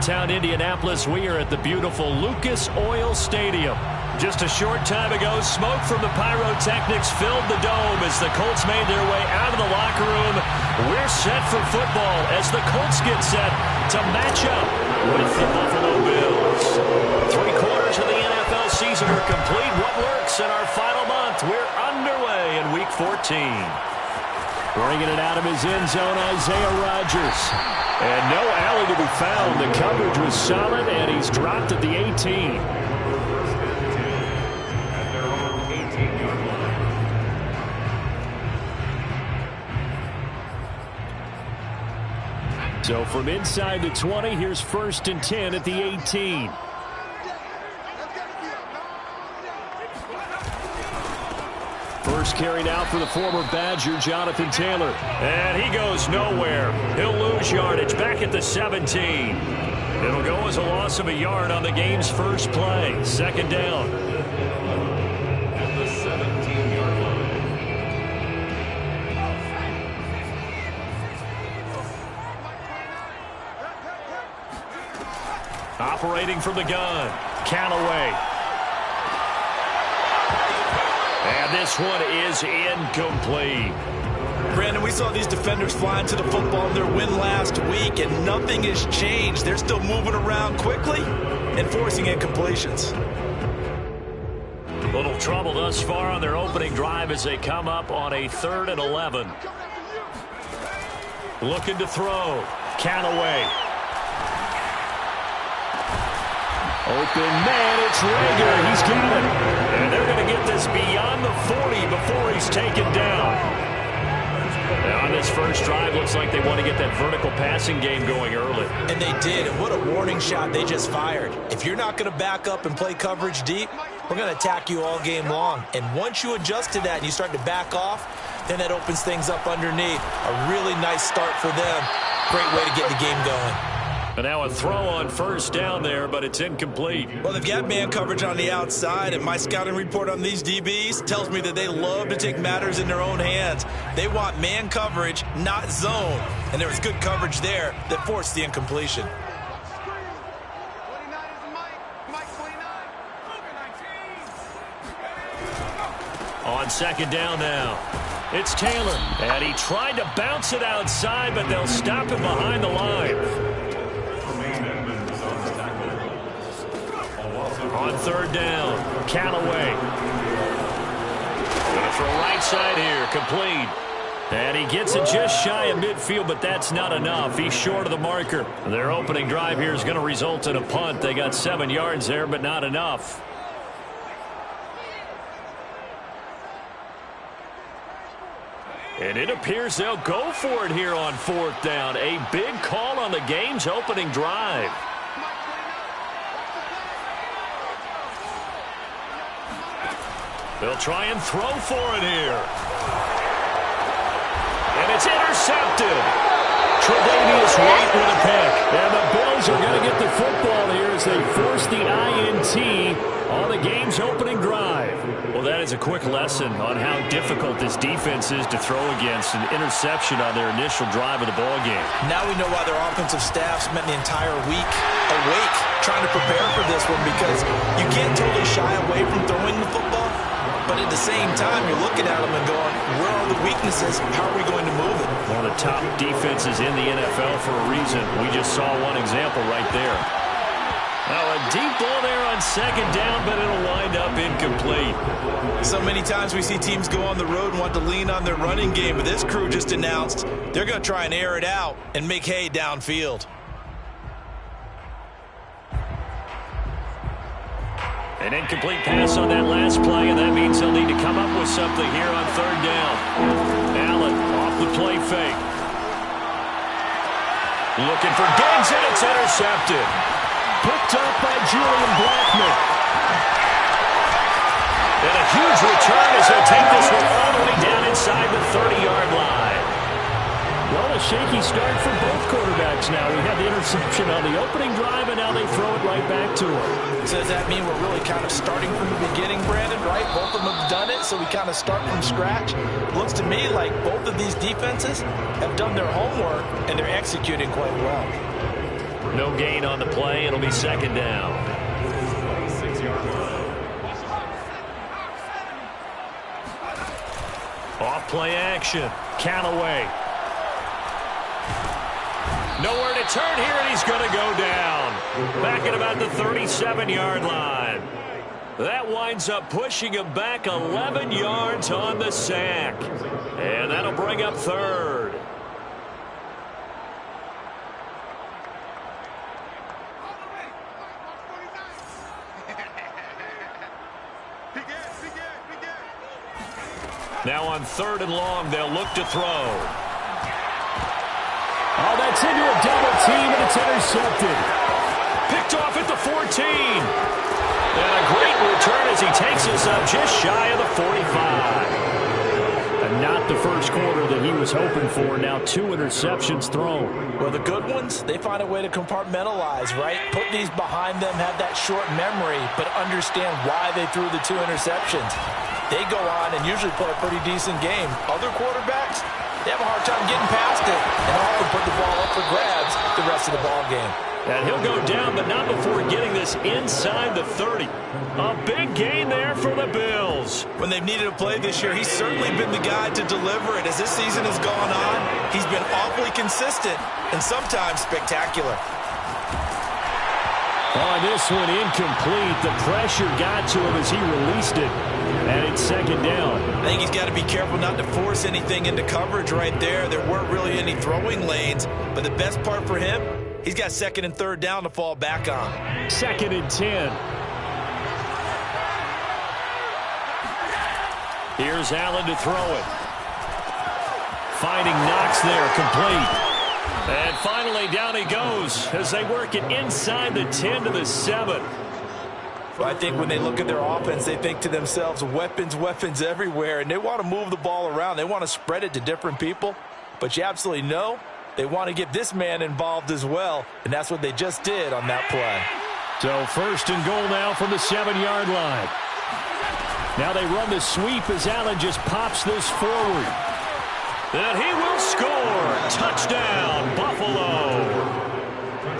downtown Indianapolis. We are at the beautiful Lucas Oil Stadium. Just a short time ago, smoke from the pyrotechnics filled the dome as the Colts made their way out of the locker room. We're set for football as the Colts get set to match up with the Buffalo Bills. 3/4 of the NFL season are complete. What works in our final month? We're underway in Week 14. Bringing it out of his end zone, Isaiah Rodgers. And no alley to be found. The coverage was solid, and he's dropped at the 18. So from inside the 20, here's 1st and 10 at the 18. First carry now for the former Badger, Jonathan Taylor. And he goes nowhere. He'll lose yardage back at the 17. It'll go as a loss of a yard on the game's first play. 2nd down. At the 17-yard line. Operating from the gun, Callaway. And this one is incomplete. Brandon, we saw these defenders flying to the football in their win last week, and nothing has changed. They're still moving around quickly and forcing incompletions. Little trouble thus far on their opening drive as they come up on a 3rd and 11. Looking to throw, Callaway. Open man, it's Rager. He's got it. And they're going to get this beyond the 40 before he's taken down. Now on this first drive, looks like they want to get that vertical passing game going early. And they did, and what a warning shot they just fired. If you're not going to back up and play coverage deep, we're going to attack you all game long. And once you adjust to that and you start to back off, then that opens things up underneath. A really nice start for them. Great way to get the game going. And now a throw on 1st down there, but it's incomplete. Well, they've got man coverage on the outside, and my scouting report on these DBs tells me that they love to take matters in their own hands. They want man coverage, not zone. And there was good coverage there that forced the incompletion. On 2nd down now, it's Taylor. And he tried to bounce it outside, but they'll stop him behind the line. On 3rd down, Callaway. Going to throw right side here, complete. And he gets it just shy of midfield, but that's not enough. He's short of the marker. Their opening drive here is going to result in a punt. They got 7 yards there, but not enough. And it appears they'll go for it here on 4th down. A big call on the game's opening drive. They'll try and throw for it here. And it's intercepted. Tre'Davious White with a pick. And the Bills are going to get the football here as they force the INT on the game's opening drive. Well, that is a quick lesson on how difficult this defense is to throw against. An interception on their initial drive of the ballgame. Now we know why their offensive staff spent the entire week awake trying to prepare for this one, because you can't totally shy away from throwing the football. But at the same time, you're looking at them and going, where are the weaknesses? How are we going to move it? One of the top defenses in the NFL for a reason. We just saw one example right there. Now a deep ball there on 2nd down, but it'll wind up incomplete. So many times we see teams go on the road and want to lean on their running game, but this crew just announced they're going to try and air it out and make hay downfield. An incomplete pass on that last play, and that means they'll need to come up with something here on 3rd down. Allen off the play fake. Looking for Diggs, and it's intercepted. Picked up by Julian Blackmon. And a huge return as they'll take this one all the way down inside the 30-yard line. Well, a shaky start for both quarterbacks now. We had the interception on the opening drive, and now they throw it right back to him. So does that mean we're really kind of starting from the beginning, Brandon, right? Both of them have done it, so we kind of start from scratch. Looks to me like both of these defenses have done their homework, and they're executing quite well. No gain on the play. It'll be second down. 26-yard line. Off play action. Callaway. Nowhere to turn here, and he's going to go down. Back at about the 37-yard line. That winds up pushing him back 11 yards on the sack. And that'll bring up third. Now on 3rd and long, they'll look to throw. Oh, that's into a double team, and it's intercepted. Picked off at the 14. And a great return as he takes us up just shy of the 45. And not the first quarter that he was hoping for. Now 2 interceptions thrown. Well, the good ones, they find a way to compartmentalize, right? Put these behind them, have that short memory, but understand why they threw the 2 interceptions. They go on and usually play a pretty decent game. Other quarterbacks, they have a hard time getting past it and often put the ball up for grabs the rest of the ball game. And he'll go down, but not before getting this inside the 30. A big gain there for the Bills. When they've needed a play this year, he's certainly been the guy to deliver it. As this season has gone on, he's been awfully consistent and sometimes spectacular. On this one, incomplete. The pressure got to him as he released it. And it's second down. I think he's got to be careful not to force anything into coverage right there. There weren't really any throwing lanes, but the best part for him, he's got 2nd and 3rd down to fall back on. 2nd and 10. Here's Allen to throw it. Finding Knox there, complete. And finally, down he goes as they work it inside the 10 to the 7. Well, I think when they look at their offense, they think to themselves, weapons, weapons everywhere, and they want to move the ball around. They want to spread it to different people, but you absolutely know they want to get this man involved as well, and that's what they just did on that play. So 1st and goal now from the 7-yard line. Now they run the sweep as Allen just pops this forward. And he will score. Touchdown, Buffalo.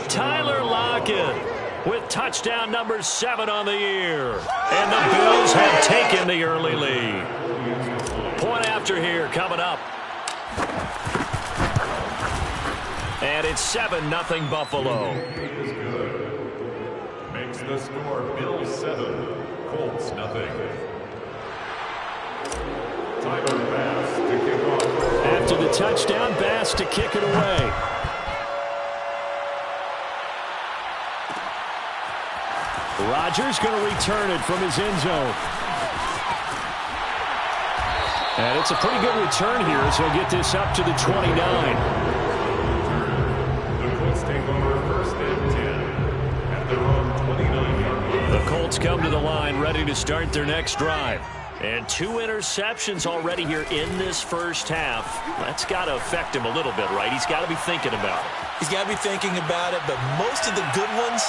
Tyler Lockett with touchdown number 7 on the year. And the Bills have taken the early lead. Point after here coming up. And it's 7-0 Buffalo. Makes the score Bills 7, Colts 0. Tyler Bass to kick off. After the touchdown, Bass to kick it away. Rodgers going to return it from his end zone. And it's a pretty good return here as he'll get this up to the 29. The Colts take over 1st and 10 at their own 29-yard line. The Colts come to the line ready to start their next drive. And 2 interceptions already here in this first half. That's got to affect him a little bit, right? He's got to be thinking about it. He's got to be thinking about it, but most of the good ones,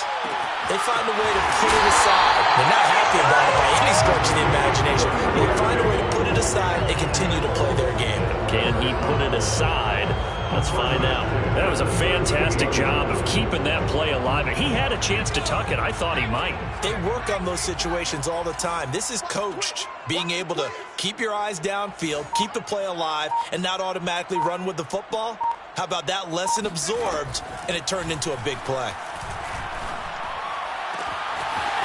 they find a way to put it aside. They're not happy about it by any stretch of the imagination. They find a way to put it aside and continue to play their game. Can he put it aside? Let's find out. That was a fantastic job of keeping that play alive. He had a chance to tuck it. I thought he might. They work on those situations all the time. This is coached, being able to keep your eyes downfield, keep the play alive, and not automatically run with the football. How about that lesson absorbed, and it turned into a big play.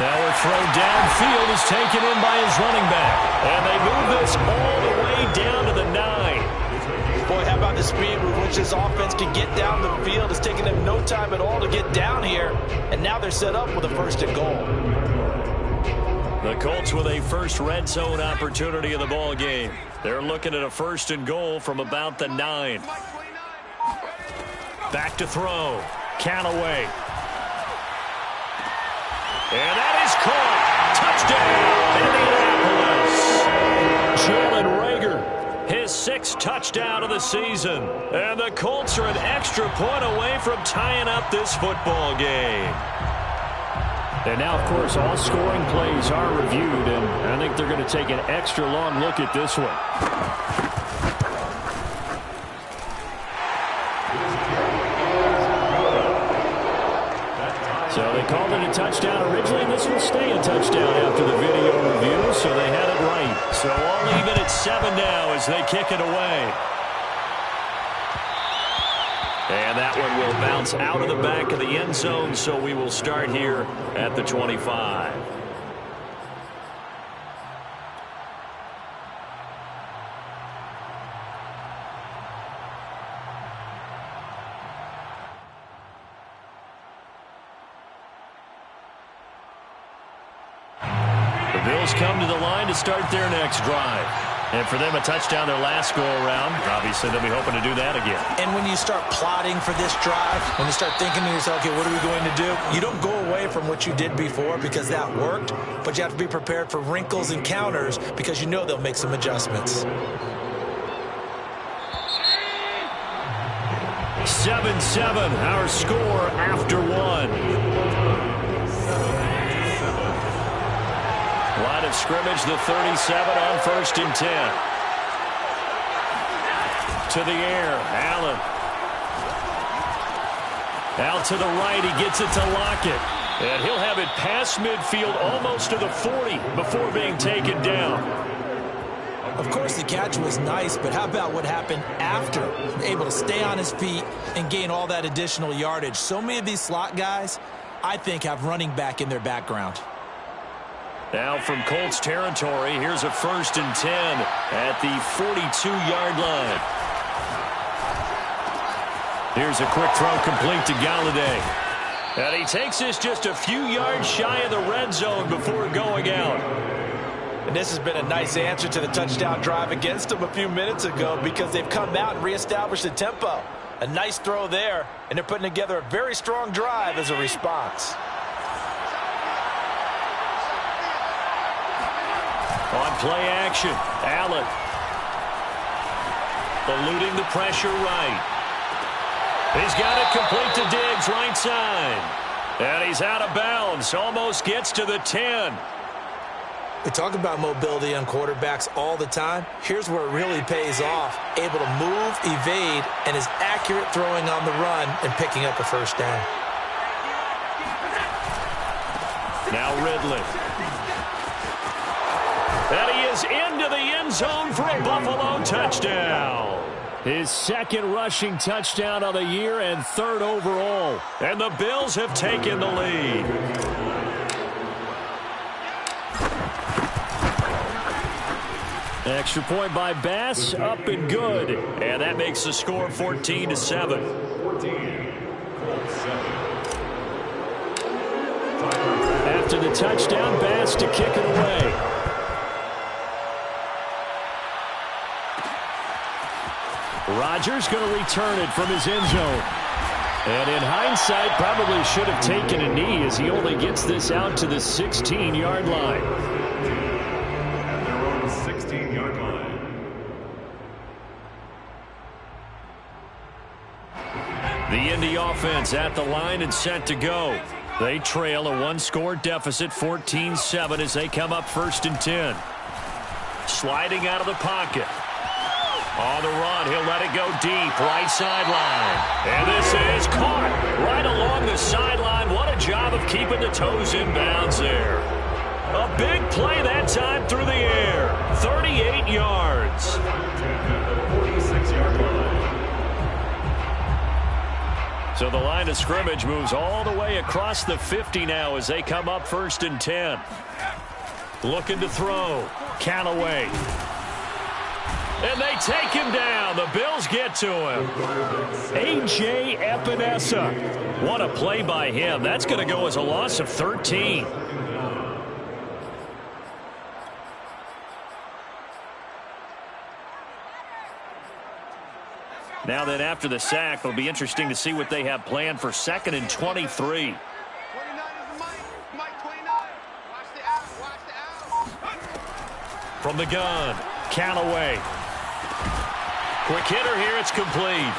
Now a throw downfield is taken in by his running back. And they move this all the way down to the 9. Boy, how about the speed with which this offense can get down the field? It's taken them no time at all to get down here. And now they're set up with a 1st and goal. The Colts with a first red zone opportunity in the ball game. They're looking at a 1st and goal from about the 9. Back to throw. Callaway. And that is caught. Touchdown, Indianapolis. Jalen Reagor, his 6th touchdown of the season. And the Colts are an extra point away from tying up this football game. And now, of course, all scoring plays are reviewed, and I think they're going to take an extra long look at this one. So they called it a touchdown originally, and this will stay a touchdown after the video review, so they had it right. So all even at 7 now as they kick it away. And that one will bounce out of the back of the end zone, so we will start here at the 25. The Bills come to the line to start their next drive. And for them, a touchdown their last go-around. Obviously, they'll be hoping to do that again. And when you start plotting for this drive, when you start thinking to yourself, okay, what are we going to do? You don't go away from what you did before because that worked, but you have to be prepared for wrinkles and counters because you know they'll make some adjustments. 7-7, our score after one. Line of scrimmage, the 37 on 1st and 10. To the air, Allen. Out to the right, he gets it to Lockett. And he'll have it past midfield almost to the 40 before being taken down. Of course, the catch was nice, but how about what happened after? Able to stay on his feet and gain all that additional yardage. So many of these slot guys, I think, have running back in their background. Now from Colts territory, here's a 1st and 10 at the 42-yard line. Here's a quick throw complete to Galladay. And he takes this just a few yards shy of the red zone before going out. And this has been a nice answer to the touchdown drive against them a few minutes ago because they've come out and reestablished the tempo. A nice throw there, and they're putting together a very strong drive as a response. On play action, Allen. Eluding the pressure right. He's got it complete to Diggs, right side. And he's out of bounds, almost gets to the 10. We talk about mobility on quarterbacks all the time. Here's where it really pays off. Able to move, evade, and is accurate throwing on the run and picking up a first down. Now Ridley. And he is into the end zone for a Buffalo touchdown. His second rushing touchdown of the year and 3rd overall. And the Bills have taken the lead. Extra point by Bass, up and good. And that makes the score 14-7. 14. Colts 7. After the touchdown, Bass to kick it away. Rodgers going to return it from his end zone. And in hindsight, probably should have taken a knee as he only gets this out to the 16-yard line. At their own 16-yard line. The Indy offense at the line and set to go. They trail a one-score deficit, 14-7, as they come up 1st and 10. Sliding out of the pocket. On the run, he'll let it go deep, right sideline. And this is caught right along the sideline. What a job of keeping the toes in bounds there. A big play that time through the air. 38 yards. 46-yard line. So the line of scrimmage moves all the way across the 50 now as they come up 1st and 10. Looking to throw. Callaway. And they take him down. The Bills get to him. A.J. Epinesa. What a play by him. That's going to go as a loss of 13. Now then, after the sack, it'll be interesting to see what they have planned for 2nd and 23. From the gun, Callaway. Quick hitter here, it's complete.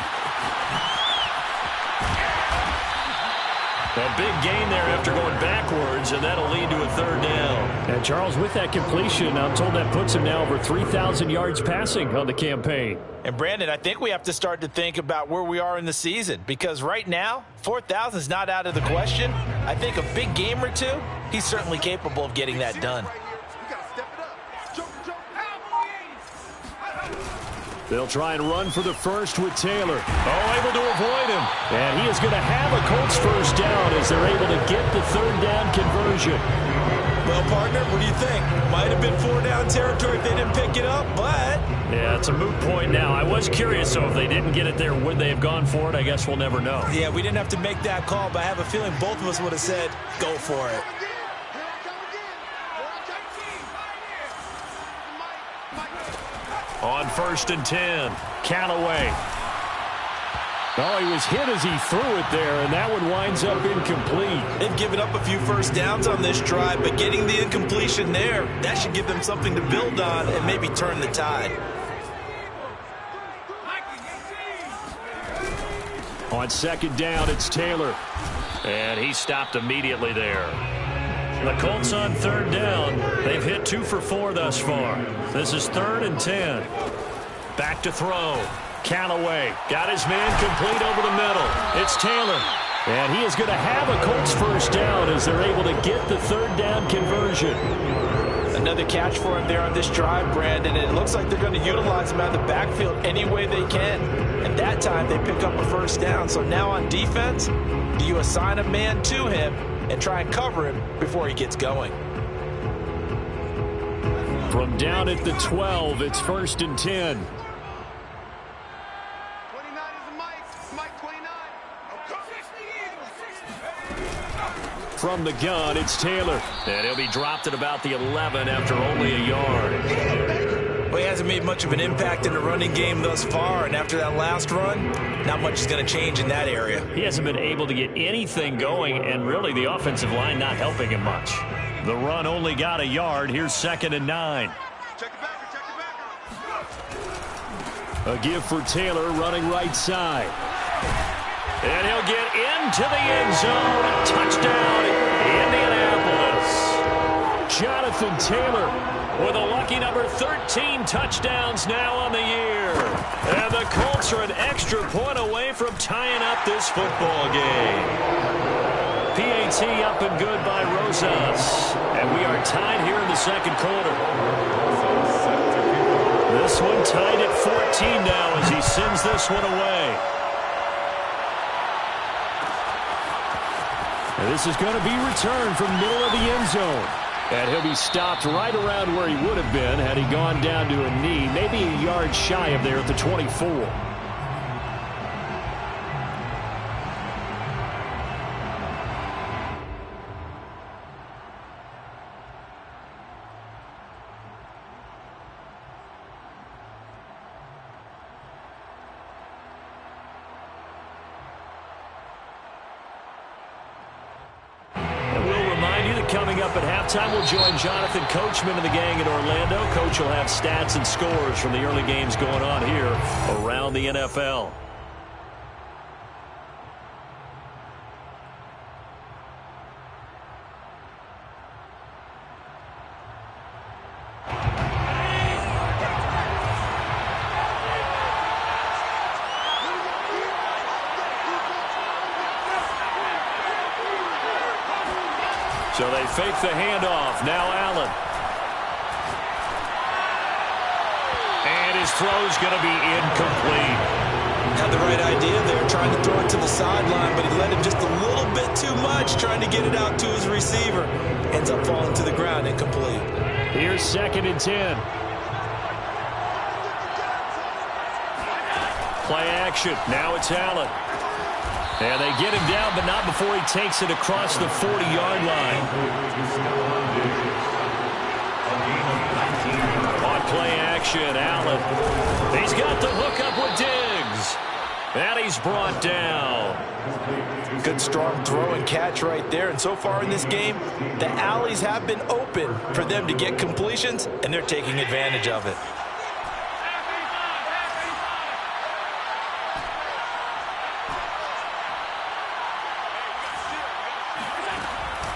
A big gain there after going backwards, and that'll lead to a third down. And Charles, with that completion, I'm told that puts him now over 3,000 yards passing on the campaign. And Brandon, I think we have to start to think about where we are in the season, because right now, 4,000 is not out of the question. I think a big game or two, he's certainly capable of getting that done. They'll try and run for the first with Taylor. Oh, able to avoid him. And he is going to have a Colts first down as they're able to get the third down conversion. Well, partner, what do you think? Might have been 4-down territory if they didn't pick it up, but... Yeah, it's a moot point now. I was curious, so if they didn't get it there, would they have gone for it? I guess we'll never know. Yeah, we didn't have to make that call, but I have a feeling both of us would have said, go for it. On 1st and 10, Callaway. Oh, he was hit as he threw it there, and that one winds up incomplete. They've given up a few first downs on this drive, but getting the incompletion there, that should give them something to build on and maybe turn the tide. On 2nd down, it's Taylor. And he stopped immediately there. The Colts on 3rd down. They've hit 2 for 4 thus far. This is 3rd and 10. Back to throw. Callaway got his man complete over the middle. It's Taylor. And he is going to have a Colts first down as they're able to get the third down conversion. Another catch for him there on this drive, Brandon. And it looks like they're going to utilize him out of the backfield any way they can. And that time they pick up a first down. So now on defense, do you assign a man to him and try and cover him before he gets going? From down at the 12, it's 1st and 10. From the gun, it's Taylor. And he'll be dropped at about the 11 after only a yard. Well, he hasn't made much of an impact in the running game thus far, and after that last run, not much is going to change in that area. He hasn't been able to get anything going, and really the offensive line not helping him much. The run only got a yard. Here's 2nd and 9. A give for Taylor running right side. And he'll get into the end zone. Touchdown, Indianapolis. Jonathan Taylor with a lucky number 13 touchdowns now on the year. And the Colts are an extra point away from tying up this football game. PAT up and good by Rosas. And we are tied here in the 2nd quarter. This one tied at 14 now as he sends this one away. And this is going to be returned from middle of the end zone. And he'll be stopped right around where he would have been had he gone down to a knee, maybe a yard shy of there at the 24. Coming up at halftime, we'll join Jonathan Coachman and the gang in Orlando. Coach will have stats and scores from the early games going on here around the NFL. So they fake the handoff. Now Allen. And his throw's going to be incomplete. Had the right idea there, trying to throw it to the sideline, but he let him just a little bit too much, trying to get it out to his receiver. Ends up falling to the ground, incomplete. Here's 2nd and 10. Play action. Now it's Allen. And they get him down, but not before he takes it across the 40-yard line. On play action, Allen. He's got the hookup with Diggs. And he's brought down. Good strong throw and catch right there. And so far in this game, the alleys have been open for them to get completions, and they're taking advantage of it.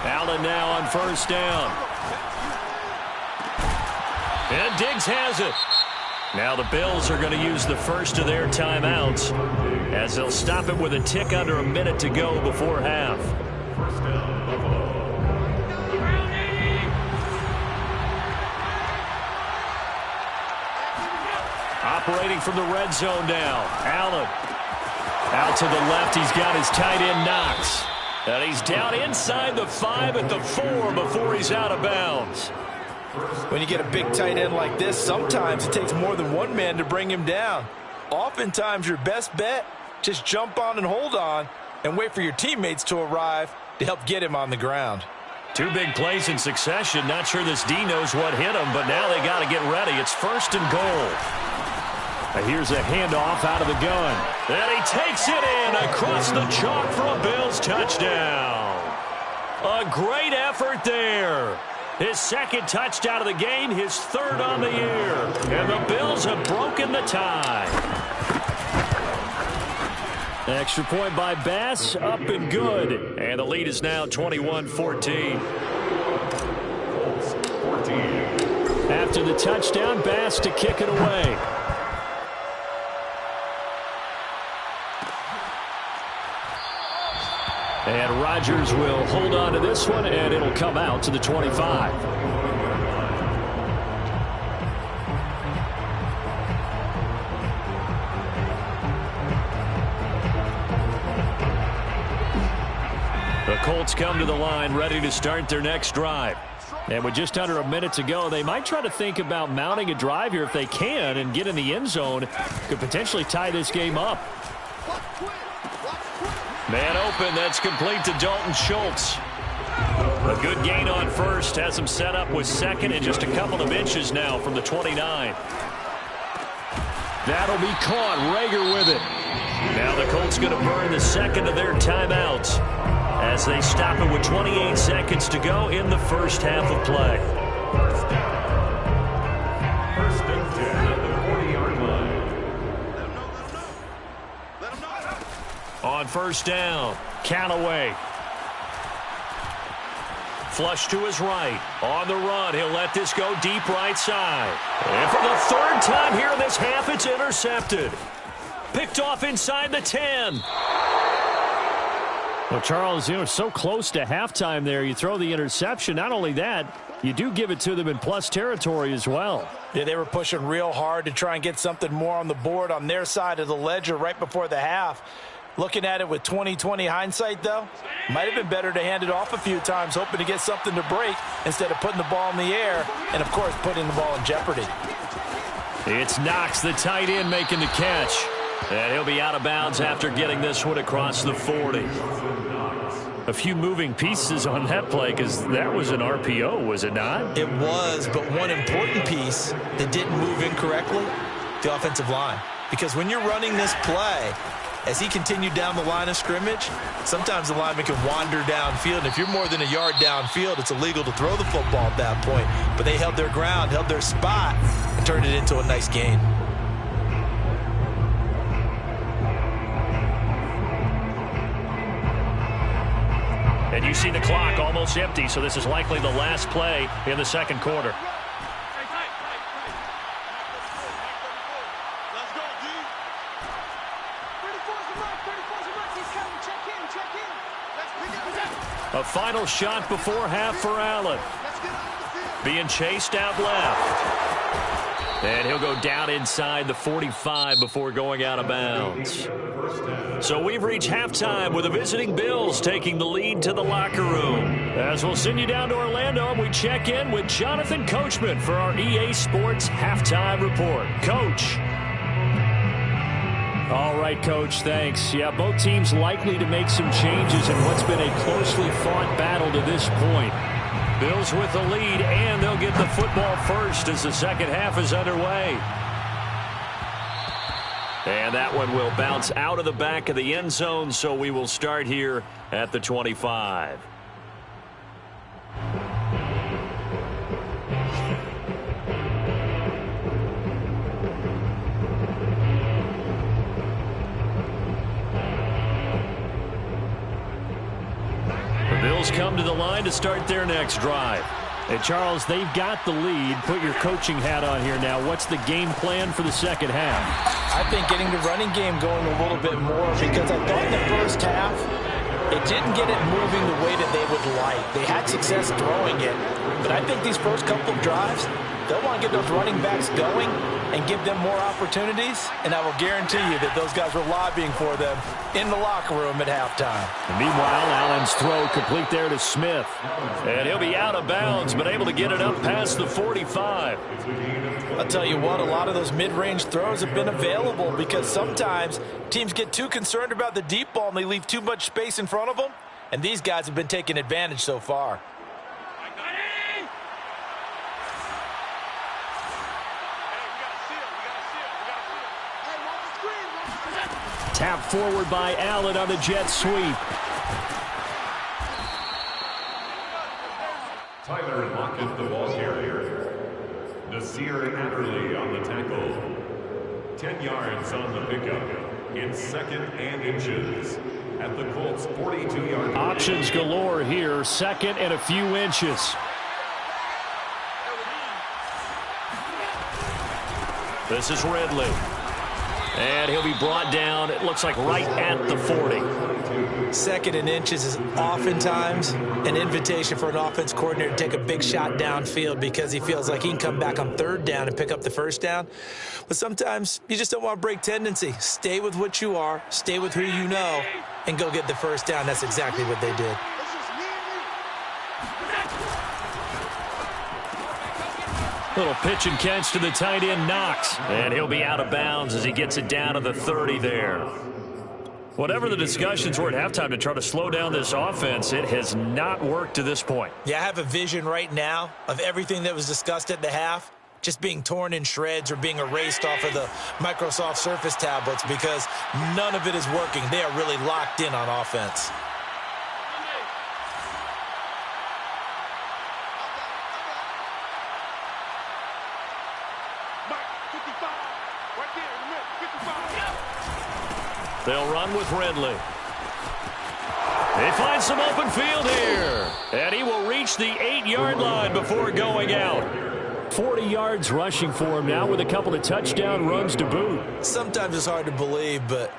Allen now on first down. And Diggs has it. Now the Bills are going to use the first of their timeouts as they'll stop it with a tick under a minute to go before half. First down, Buffalo. Operating from the red zone now. Allen. Out to the left. He's got his tight end Knox. And he's down inside the 5 at the 4 before he's out of bounds. When you get a big tight end like this, sometimes it takes more than one man to bring him down. Oftentimes, your best bet, just jump on and hold on and wait for your teammates to arrive to help get him on the ground. 2 big plays in succession. Not sure this D knows what hit him, but now they got to get ready. It's first and goal. And here's a handoff out of the gun. And he takes it in across the chalk for a Bills touchdown. A great effort there. His second touchdown of the game, his third on the year. And the Bills have broken the tie. Extra point by Bass, up and good. And the lead is now 21-14. After the touchdown, Bass to kick it away. And Rodgers will hold on to this one, and it'll come out to the 25. The Colts come to the line, ready to start their next drive. And with just under a minute to go, they might try to think about mounting a drive here if they can and get in the end zone. Could potentially tie this game up. Man open, that's complete to Dalton Schultz. A good gain on first, has him set up with second and just a couple of inches now from the 29. That'll be caught, Rager with it. Now the Colts going to burn the second of their timeouts as they stop it with 28 seconds to go in the first half of play. First and 10 at the 40-yard line. On first down, Callaway. Flush to his right. On the run, he'll let this go deep right side. And for the third time here in this half, it's intercepted. Picked off inside the 10. Well, Charles, you know, so close to halftime there. You throw the interception. Not only that, you do give it to them in plus territory as well. Yeah, they were pushing real hard to try and get something more on the board on their side of the ledger right before the half. Looking at it with 20/20 hindsight, though, might have been better to hand it off a few times, hoping to get something to break instead of putting the ball in the air and, of course, putting the ball in jeopardy. It's Knox, the tight end, making the catch. And he'll be out of bounds after getting this one across the 40. A few moving pieces on that play because that was an RPO, was it not? It was, but one important piece that didn't move incorrectly, the offensive line. Because when you're running this play, as he continued down the line of scrimmage, sometimes the lineman can wander downfield. And if you're more than a yard downfield, it's illegal to throw the football at that point. But they held their ground, held their spot, and turned it into a nice gain. And you see the clock almost empty, so this is likely the last play in the second quarter. A final shot before half for Allen. Being chased out left. And he'll go down inside the 45 before going out of bounds. So we've reached halftime with the visiting Bills taking the lead to the locker room. As we'll send you down to Orlando, we check in with Jonathan Coachman for our EA Sports Halftime Report. Coach. All right, Coach, thanks. Yeah, both teams likely to make some changes in what's been a closely fought battle to this point. Bills with the lead, and they'll get the football first as the second half is underway. And that one will bounce out of the back of the end zone, so we will start here at the 25. Bills come come to the line to start their next drive. Hey, Charles, they've got the lead. Put your coaching hat on here now. What's the game plan for the second half? I think getting the running game going a little bit more, because I thought in the first half it didn't get it moving the way that they would like. They had success throwing it, but I think these first couple of drives, they'll want to get those running backs going and give them more opportunities, and I will guarantee you that those guys were lobbying for them in the locker room at halftime. And meanwhile, Allen's throw complete there to Smith. And he'll be out of bounds, but able to get it up past the 45. I'll tell you what, a lot of those mid-range throws have been available because sometimes teams get too concerned about the deep ball and they leave too much space in front of them, and these guys have been taking advantage so far. Tap forward by Allen on the jet sweep. Tyler Lockett, the ball carrier. Nasir Adderley on the tackle. 10 yards on the pickup. In second and inches. At the Colts' 42-yard line. Options galore here. Second and a few inches. This is Ridley. And he'll be brought down, it looks like, right at the 40. Second and inches is oftentimes an invitation for an offense coordinator to take a big shot downfield because he feels like he can come back on third down and pick up the first down. But sometimes you just don't want to break tendency. Stay with what you are, stay with who you know, and go get the first down. That's exactly what they did. Little pitch and catch to the tight end, Knox. And he'll be out of bounds as he gets it down to the 30 there. Whatever the discussions were at halftime to try to slow down this offense, it has not worked to this point. Yeah, I have a vision right now of everything that was discussed at the half just being torn in shreds or being erased off of the Microsoft Surface tablets because none of it is working. They are really locked in on offense. They'll run with Ridley. They find some open field here. And he will reach the 8-yard line before going out. 40 yards rushing for him now with a couple of touchdown runs to boot. Sometimes it's hard to believe, but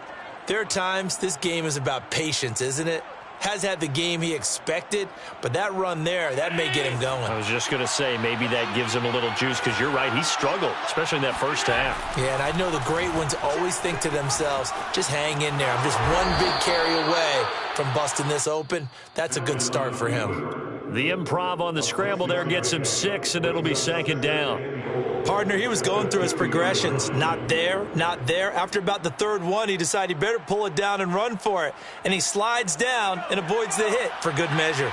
there are times this game is about patience, isn't it? Has had the game he expected, but that run there, that may get him going. I was just going to say, maybe that gives him a little juice because you're right, he struggled, especially in that first half. Yeah, and I know the great ones always think to themselves, just hang in there. I'm just one big carry away from busting this open. That's a good start for him. The improv on the scramble there gets him 6, and it'll be second down. Partner, he was going through his progressions. Not there, not there. After about the third one, he decided he better pull it down and run for it. And he slides down and avoids the hit for good measure.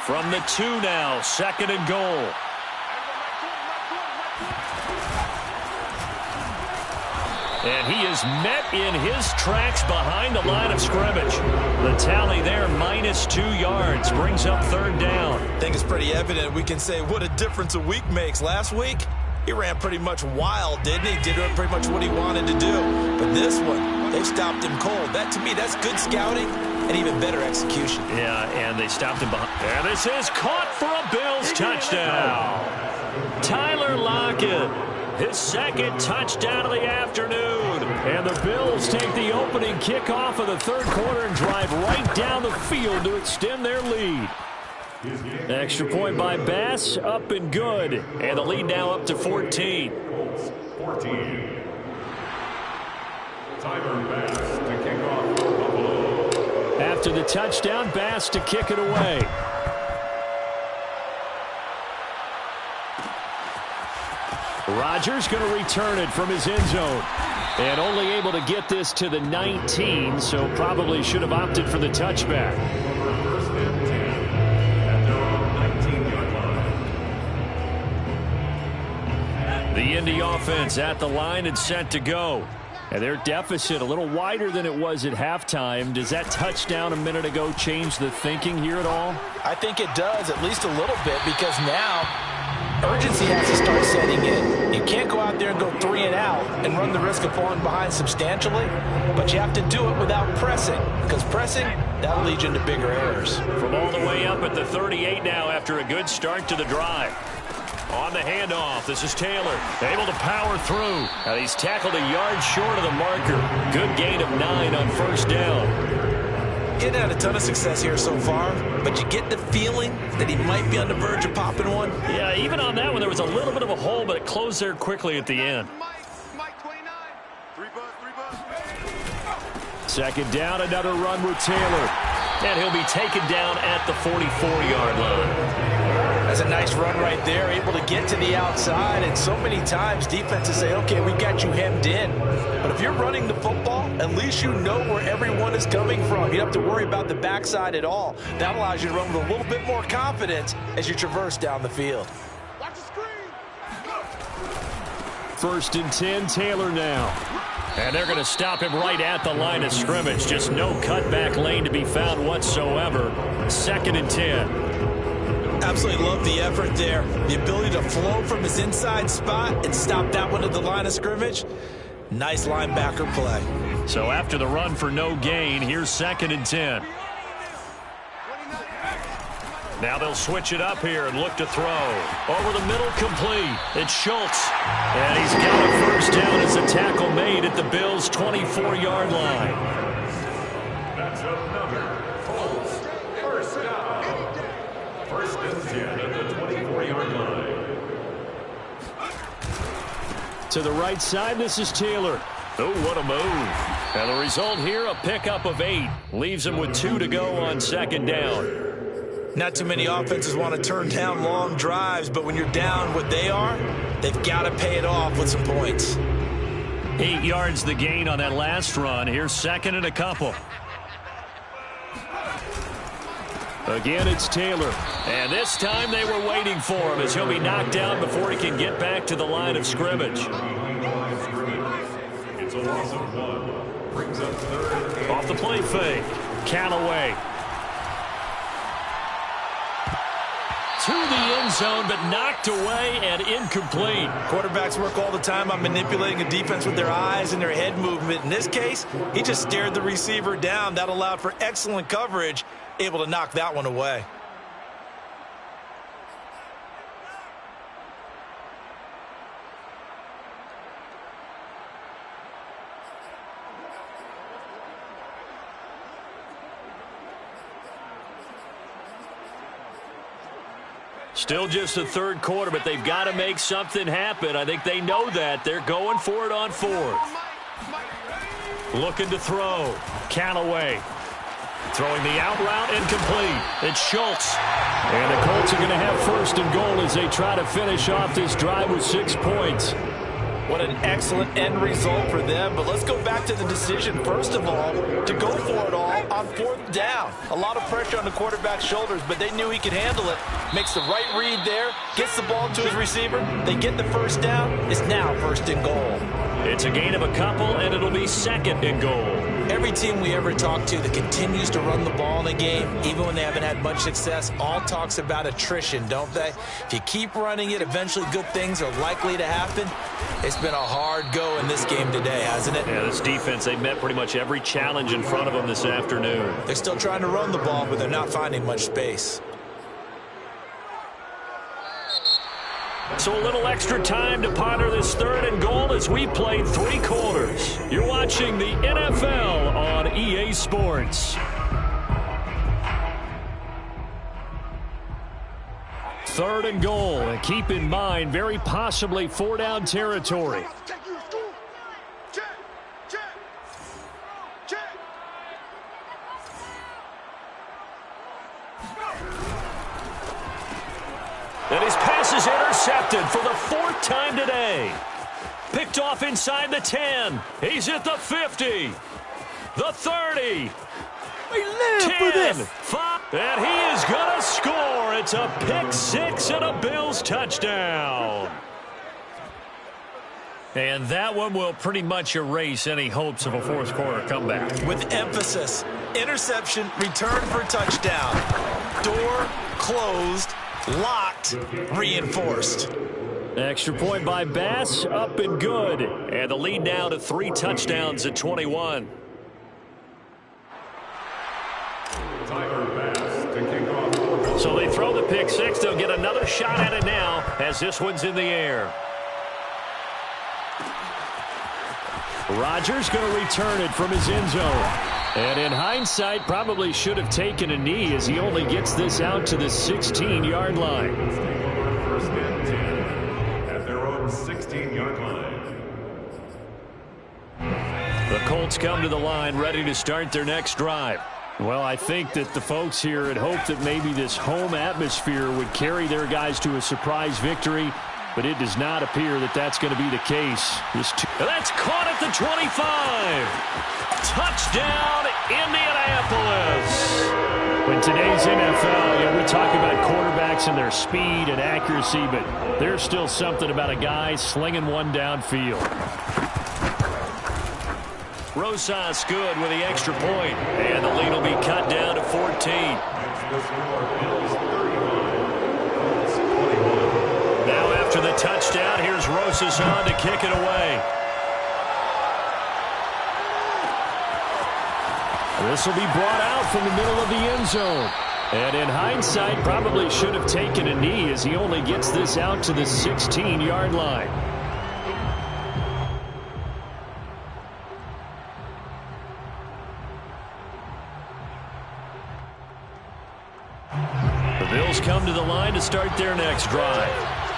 From the 2 now, second and goal. And he is met in his tracks behind the line of scrimmage. The tally there, -2 yards, brings up third down. I think it's pretty evident. We can say what a difference a week makes. Last week, he ran pretty much wild, didn't he? Did pretty much what he wanted to do. But this one, they stopped him cold. That, to me, that's good scouting and even better execution. Yeah, and they stopped him behind. And this is caught for a Bills touchdown. Tyler Lockett, his second touchdown of the afternoon. And the Bills take the opening kickoff of the third quarter and drive right down the field to extend their lead. Extra point by Bass, up and good. And the lead now up to 14. 14. Tyler Bass to kick off for Buffalo. After the touchdown, Bass to kick it away. Rodgers going to return it from his end zone. And only able to get this to the 19, so probably should have opted for the touchback. First and 10 at their own 19-yard line. The Indy offense at the line and set to go. And their deficit a little wider than it was at halftime. Does that touchdown a minute ago change the thinking here at all? I think it does, at least a little bit, because now urgency has to start setting in. You can't go out there and go 3 and out and run the risk of falling behind substantially, but you have to do it without pressing, because pressing, that'll lead you into bigger errors. From all the way up at the 38 now after a good start to the drive. On the handoff, this is Taylor, able to power through. And he's tackled a yard short of the marker. Good gain of 9 on first down. He hadn't had a ton of success here so far, but you get the feeling that he might be on the verge of popping one. Yeah, even on that one, there was a little bit of a hole, but it closed there quickly at the end. Second down, another run with Taylor. And he'll be taken down at the 44-yard line. That's a nice run right there, able to get to the outside. And so many times defenses say, okay, we got you hemmed in. But if you're running the football, at least you know where everyone is coming from. You don't have to worry about the backside at all. That allows you to run with a little bit more confidence as you traverse down the field. Watch the screen. First and 10, Taylor now. And they're going to stop him right at the line of scrimmage. Just no cutback lane to be found whatsoever. Second and 10. Absolutely love the effort there. The ability to flow from his inside spot and stop that one at the line of scrimmage. Nice linebacker play. So after the run for no gain, here's second and 10. Now they'll switch it up here and look to throw. Over the middle, complete. It's Schultz. And he's got a first down as a tackle made at the Bills' 24-yard line. That's another Colts first down. First and 10 at the 24-yard line. To the right side, this is Taylor. Oh, what a move. And the result here, a pickup of 8. Leaves him with 2 to go on second down. Not too many offenses want to turn down long drives, but when you're down what they are, they've got to pay it off with some points. 8 yards the gain on that last run. Here's second and a couple. Again, it's Taylor. And this time they were waiting for him as he'll be knocked down before he can get back to the line of scrimmage. It's a loss of 1. Brings up third. Off the play fake. Callaway. To the end zone, but knocked away and incomplete. Quarterbacks work all the time on manipulating a defense with their eyes and their head movement. In this case, he just stared the receiver down. That allowed for excellent coverage, able to knock that one away. Still just the third quarter, but they've got to make something happen. I think they know that. They're going for it on fourth. Looking to throw. Callaway. Throwing the out route, incomplete. It's Schultz. And the Colts are going to have first and goal as they try to finish off this drive with 6 points. What an excellent end result for them. But let's go back to the decision, first of all, to go for it all on fourth down. A lot of pressure on the quarterback's shoulders, but they knew he could handle it. Makes the right read there, gets the ball to his receiver. They get the first down. It's now first and goal. It's a gain of a couple, and it'll be second and goal. Every team we ever talk to that continues to run the ball in a game, even when they haven't had much success, all talks about attrition, don't they? If you keep running it, eventually good things are likely to happen. It's been a hard go in this game today, hasn't it? Yeah, this defense, they met pretty much every challenge in front of them this afternoon. They're still trying to run the ball, but they're not finding much space. So a little extra time to ponder this third and goal as we played 3 quarters. You're watching the NFL on EA Sports. Third and goal, and keep in mind, very possibly 4-down territory. And his pass is intercepted for the 4th time today. Picked off inside the 10. He's at the 50. The 30. We live 10, for this. 5, and he is going to score. It's a pick 6 and a Bills touchdown. And that one will pretty much erase any hopes of a fourth quarter comeback. With emphasis, interception, return for touchdown. Door closed, locked, reinforced. Extra point by Bass, up and good. And the lead now to 3 touchdowns at 21. the pick six. They'll get another shot at it now as this one's in the air. Rodgers going to return it from his end zone. And in hindsight, probably should have taken a knee as he only gets this out to the 16-yard line. First and 10 at their own 16-yard line. The Colts come to the line ready to start their next drive. Well, I think that the folks here had hoped that maybe this home atmosphere would carry their guys to a surprise victory, but it does not appear that that's going to be the case. That's caught at the 25. Touchdown, Indianapolis. In today's NFL, we talk about quarterbacks and their speed and accuracy, but there's still something about a guy slinging one downfield. Rosas good with the extra point, and the lead will be cut down to 14. Now after the touchdown, here's Rosas on to kick it away. This will be brought out from the middle of the end zone. And in hindsight, probably should have taken a knee as he only gets this out to the 16-yard line. The Bills come to the line to start their next drive.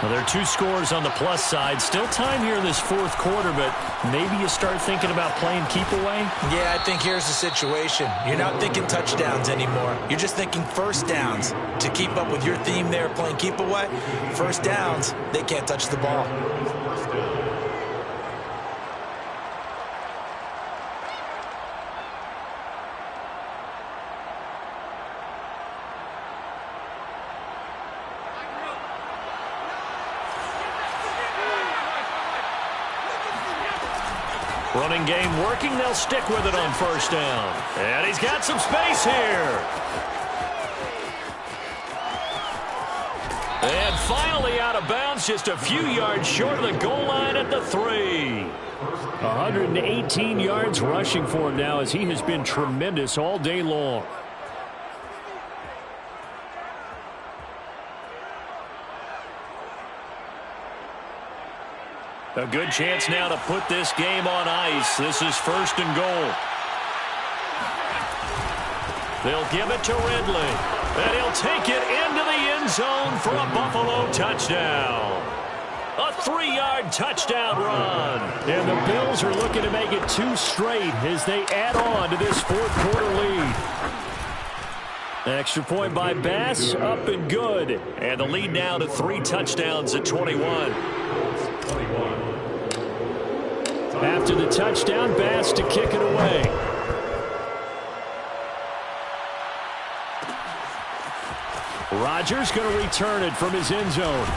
Well, there are two scores on the plus side. Still time here in this fourth quarter, but maybe you start thinking about playing keep away? Yeah, I think here's the situation. You're not thinking touchdowns anymore. You're just thinking first downs. To keep up with your theme there, playing keep away, first downs, they can't touch the ball. Running game working. They'll stick with it on first down. And he's got some space here. And finally out of bounds, just a few yards short of the goal line at the 3. 118 yards rushing for him now as he has been tremendous all day long. A good chance now to put this game on ice. This is first and goal. They'll give it to Ridley. And he'll take it into the end zone for a Buffalo touchdown. A 3-yard touchdown run. And the Bills are looking to make it 2 straight as they add on to this fourth quarter lead. Extra point by Bass, up and good. And the lead now to 3 touchdowns at 21. After the touchdown, Bass to kick it away. Rodgers going to return it from his end zone.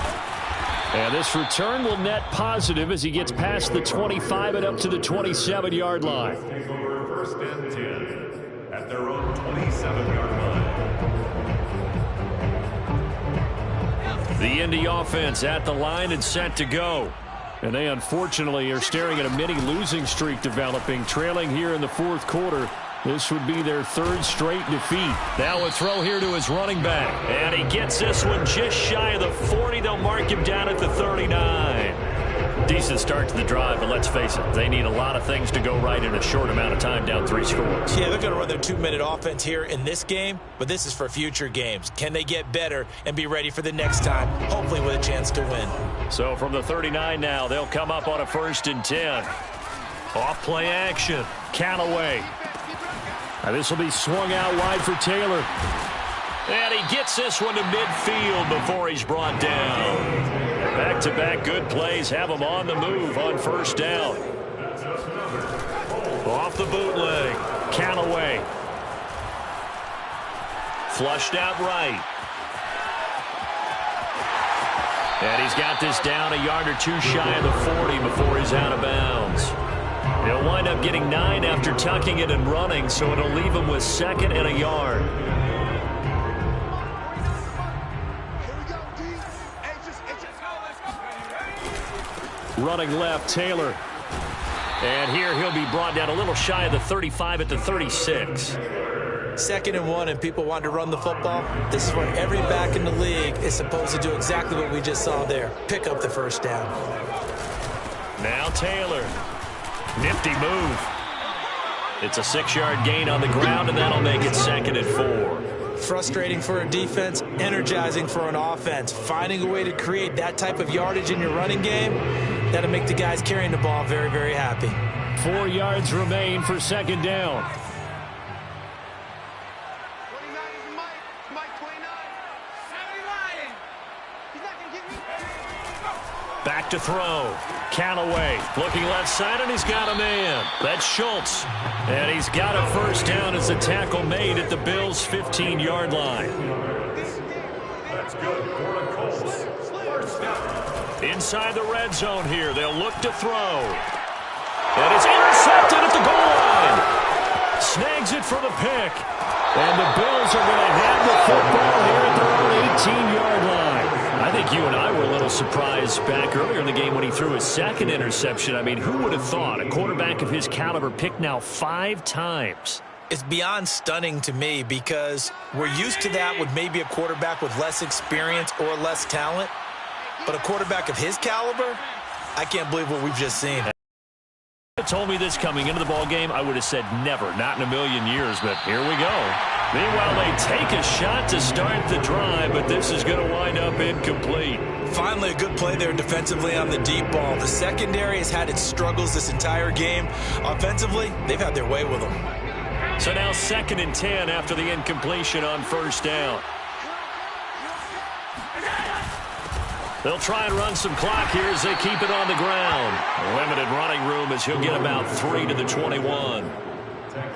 And this return will net positive as he gets past the 25 and up to the 27-yard line. Take over first and 10 at their own 27-yard line. The Indy offense at the line and set to go. And they unfortunately are staring at a mini losing streak developing, trailing here in the fourth quarter. This would be their 3rd straight defeat. Now a throw here to his running back. And he gets this one just shy of the 40. They'll mark him down at the 39. Decent start to the drive, but let's face it, they need a lot of things to go right in a short amount of time, down 3 scores. Yeah, they're going to run their 2-minute offense here in this game, but this is for future games. Can they get better and be ready for the next time, hopefully with a chance to win? So from the 39 now, they'll come up on a 1st and 10. Off play action. Callaway. Now this will be swung out wide for Taylor. And he gets this one to midfield before he's brought down. Back-to-back good plays have him on the move on first down. Off the bootleg. Callaway. Flushed out right. And he's got this down a yard or 2 shy of the 40 before he's out of bounds. He'll wind up getting 9 after tucking it and running, so it'll leave him with 2nd and a yard. Running left, Taylor. And here he'll be brought down a little shy of the 35 at the 36. 2nd and 1 and people want to run the football, this is where every back in the league is supposed to do exactly what we just saw there. Pick up the first down. Now Taylor. Nifty move. It's a 6-yard gain on the ground, and that'll make it 2nd and 4. Frustrating for a defense, energizing for an offense. Finding a way to create that type of yardage in your running game, that'll make the guys carrying the ball very, very happy. 4 yards remain for 2nd down. 29 is Mike. Mike 29. Saturday Lion. He's not going to get me. Back to throw. Callaway looking left side, and he's got a man. That's Schultz. And he's got a first down as the tackle made at the Bills' 15-yard line. That's good for the Colts. First down. Inside the red zone here. They'll look to throw. And it's intercepted at the goal line. Snags it for the pick. And the Bills are going to have the football here at their own 18-yard line. I think you and I were a little surprised back earlier in the game when he threw his 2nd interception. I mean, who would have thought a quarterback of his caliber picked now 5 times? It's beyond stunning to me because we're used to that with maybe a quarterback with less experience or less talent. But a quarterback of his caliber, I can't believe what we've just seen. If you told me this coming into the ball game, I would have said never, not in a million years, but here we go. Meanwhile, they take a shot to start the drive, but this is going to wind up incomplete. Finally, a good play there defensively on the deep ball. The secondary has had its struggles this entire game. Offensively, they've had their way with them. So now 2nd and 10 after the incompletion on first down. They'll try and run some clock here as they keep it on the ground. Limited running room as he'll get about 3 to the 21.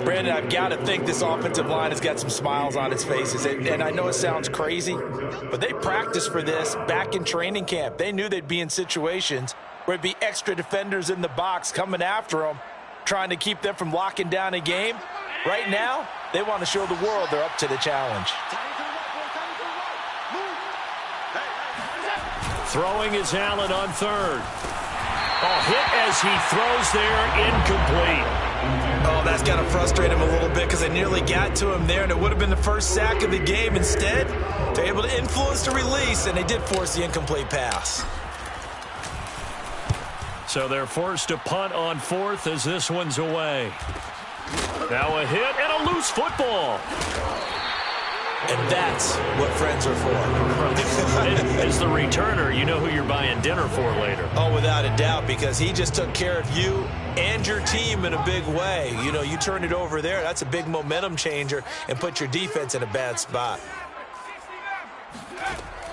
Brandon, I've got to think this offensive line has got some smiles on its faces. And I know it sounds crazy, but they practiced for this back in training camp. They knew they'd be in situations where it'd be extra defenders in the box coming after them, trying to keep them from locking down a game. Right now, they want to show the world they're up to the challenge. Throwing is Allen on 3rd. Hit as he throws there, incomplete. Oh, that's got to frustrate him a little bit because they nearly got to him there, and it would have been the first sack of the game. Instead, they're able to influence the release, and they did force the incomplete pass. So they're forced to punt on 4th as this one's away. Now a hit and a loose football. And that's what friends are for. As the returner, you know who you're buying dinner for later. Oh, without a doubt, because he just took care of you and your team in a big way. You know, you turn it over there, that's a big momentum changer and put your defense in a bad spot.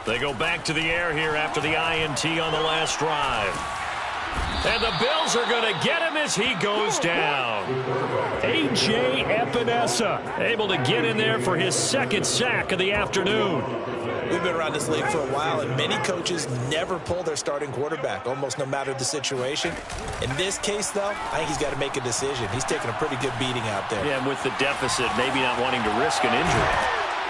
They go back to the air here after the INT on the last drive. And the Bills are going to get him as he goes down. A.J. Epinesa able to get in there for his 2nd sack of the afternoon. We've been around this league for a while, and many coaches never pull their starting quarterback, almost no matter the situation. In this case, though, I think he's got to make a decision. He's taking a pretty good beating out there. Yeah, and with the deficit, maybe not wanting to risk an injury.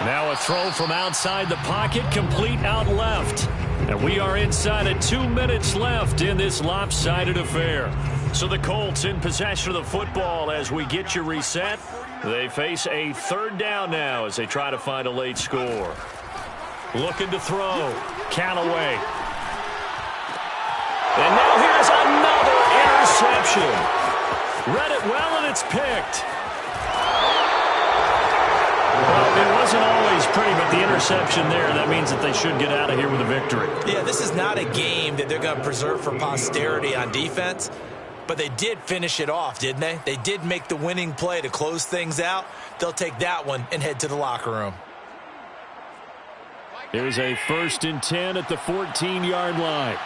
Now a throw from outside the pocket, complete out left. And we are inside of 2 minutes left in this lopsided affair. So the Colts in possession of the football as we get you reset. They face a 3rd down now as they try to find a late score. Looking to throw. Callaway. And now here's another interception. Read it well, and it's picked. Well, it wasn't always pretty, but the interception there, that means that they should get out of here with a victory. Yeah, this is not a game that they're going to preserve for posterity on defense, but they did finish it off, didn't they? They did make the winning play to close things out. They'll take that one and head to the locker room. Here's a 1st and 10 at the 14-yard line.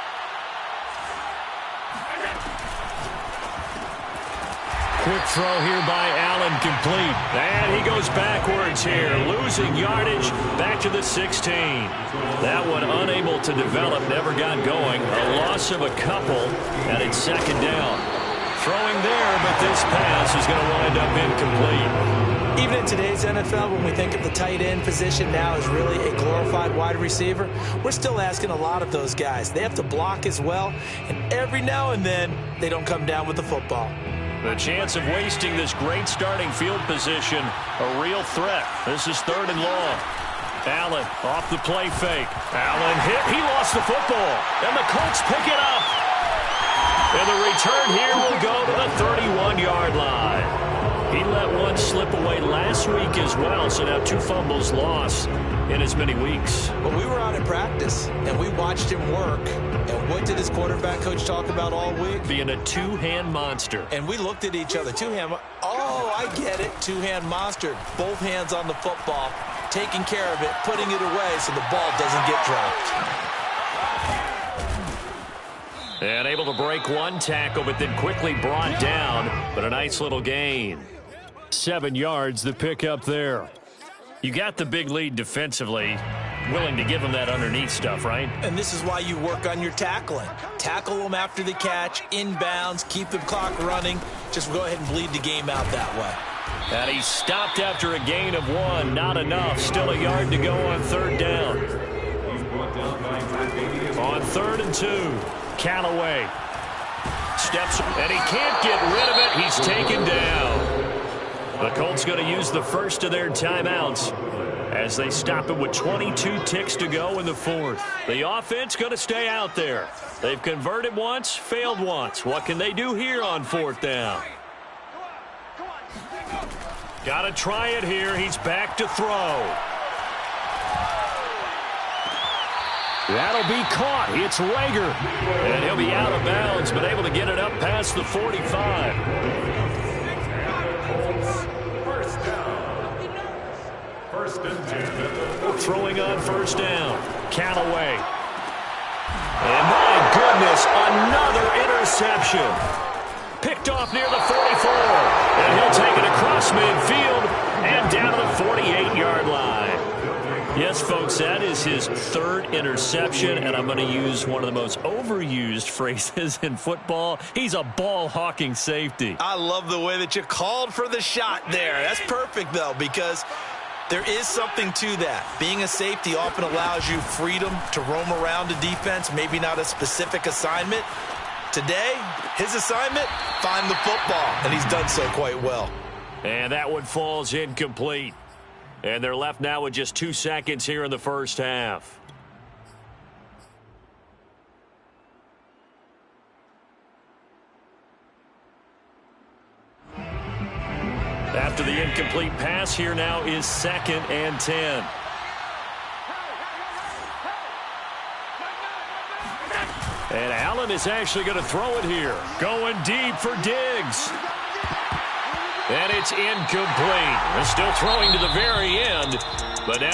Quick throw here by Allen, complete. And he goes backwards here, losing yardage back to the 16. That one unable to develop, never got going. A loss of a couple, and it's 2nd down. Throwing there, but this pass is going to wind up incomplete. Even in today's NFL, when we think of the tight end position now as really a glorified wide receiver, we're still asking a lot of those guys. They have to block as well, and every now and then, they don't come down with the football. The chance of wasting this great starting field position, a real threat. This is 3rd and long. Allen off the play fake. Allen hit. He lost the football. And the Colts pick it up. And the return here will go to the 31-yard line. He let one slip away last week as well, so now 2 fumbles lost in as many weeks. Well, we were out at practice, and we watched him work. And what did his quarterback coach talk about all week? Being a 2-hand monster. And we looked at each other. 2-hand. Oh, I get it. 2-hand monster. Both hands on the football, taking care of it, putting it away so the ball doesn't get dropped. And able to break one tackle, but then quickly brought down. But a nice little gain. 7 yards, the pickup there. You got the big lead defensively. Willing to give them that underneath stuff, right? And this is why you work on your tackling. Tackle them after the catch, inbounds, keep the clock running. Just go ahead and bleed the game out that way. And he stopped after a gain of 1. Not enough. Still a yard to go on 3rd down. On 3rd and 2, Callaway steps, and he can't get rid of it. He's taken down. The Colts going to use the first of their timeouts as they stop it with 22 ticks to go in the 4th. The offense going to stay out there. They've converted once, failed once. What can they do here on 4th down? Got to try it here. He's back to throw. That'll be caught. It's Rager. And he'll be out of bounds, but able to get it up past the 45. First and 10. Throwing on 1st down. Callaway. And my goodness, another interception. Picked off near the 44. And he'll take it across midfield and down to the 48-yard line. Yes, folks, that is his 3rd interception, and I'm going to use one of the most overused phrases in football. He's a ball-hawking safety. I love the way that you called for the shot there. That's perfect, though, because there is something to that. Being a safety often allows you freedom to roam around a defense, maybe not a specific assignment. Today, his assignment, find the football, and he's done so quite well. And that one falls incomplete. And they're left now with just 2 seconds here in the 1st half. After the incomplete pass, here now is 2nd and 10. And Allen is actually going to throw it here. Going deep for Diggs. And it's incomplete. They're still throwing to the very end. But now